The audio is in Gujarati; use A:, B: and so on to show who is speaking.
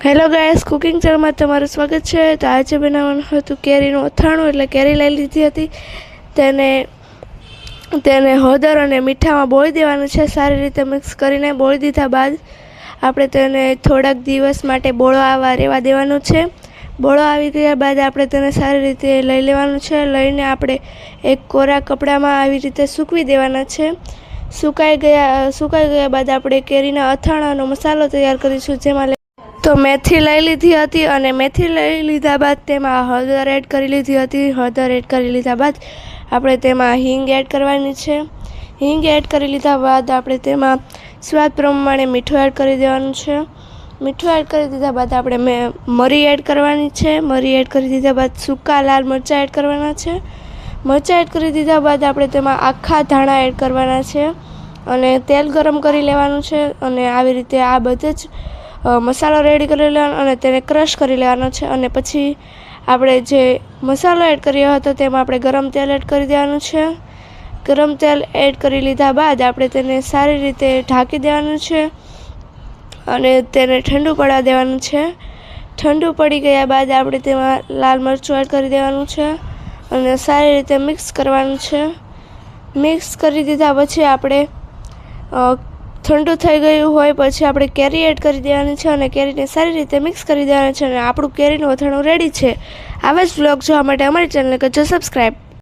A: હેલો ગાઈસ, કુકિંગ ચેનલમાં તમારું સ્વાગત છે। તો આજે બનાવવાનું હતું કેરીનું અથાણું। એટલે કેરી લઈ લીધી હતી, તેને હળદર અને મીઠામાં બોળી દેવાનું છે। સારી રીતે મિક્સ કરીને બોળી દીધા બાદ આપણે તેને થોડાક દિવસ માટે બોળો આવવા રહેવા દેવાનું છે। બોળો આવી ગયા બાદ આપણે તેને સારી રીતે લઈ લેવાનું છે। લઈને આપણે એક કોરા કપડામાં આવી રીતે સૂકવી દેવાના છે। સુકાઈ ગયા બાદ આપણે કેરીના અથાણાનો મસાલો તૈયાર કરીશું। જેમાં તો મેથી લઈ લીધી હતી અને મેથી લઈ લીધા બાદ તેમાં હળદર એડ કરી લીધી હતી। હળદર એડ કરી લીધા બાદ આપણે તેમાં હિંગ એડ કરવાની છે। હિંગ એડ કરી લીધા બાદ આપણે તેમાં સ્વાદ પ્રમાણે મીઠું એડ કરી દેવાનું છે। મીઠું એડ કરી દીધા બાદ આપણે મરી એડ કરવાની છે। મરી એડ કરી દીધા બાદ સૂકા લાલ મરચાં એડ કરવાના છે। મરચાં એડ કરી દીધા બાદ આપણે તેમાં આખા ધાણા એડ કરવાના છે અને તેલ ગરમ કરી લેવાનું છે। અને આવી રીતે આ બધે જ મસાલો રેડી કરી લેવાનો અને તેને ક્રશ કરી લેવાનો છે। અને પછી આપણે જે મસાલો એડ કર્યો હતો તેમાં આપણે ગરમ તેલ એડ કરી દેવાનું છે। ગરમ તેલ એડ કરી લીધા બાદ આપણે તેને સારી રીતે ઢાંકી દેવાનું છે અને તેને ઠંડુ પડવા દેવાનું છે। ઠંડુ પડી ગયા બાદ આપણે તેમાં લાલ મરચું એડ કરી દેવાનું છે અને સારી રીતે મિક્સ કરવાનું છે। મિક્સ કરી દીધા પછી આપણે ઠંડુ થઈ ગયું હોય પછી આપણે કેરી એડ કરી દેવાની છે અને કેરીને સારી રીતે મિક્સ કરી દેવાની છે અને આપણું કેરીનું અથાણું રેડી છે। આવા જ વ્લોગ જોવા માટે અમારી ચેનલને કરજો સબસ્ક્રાઈબ।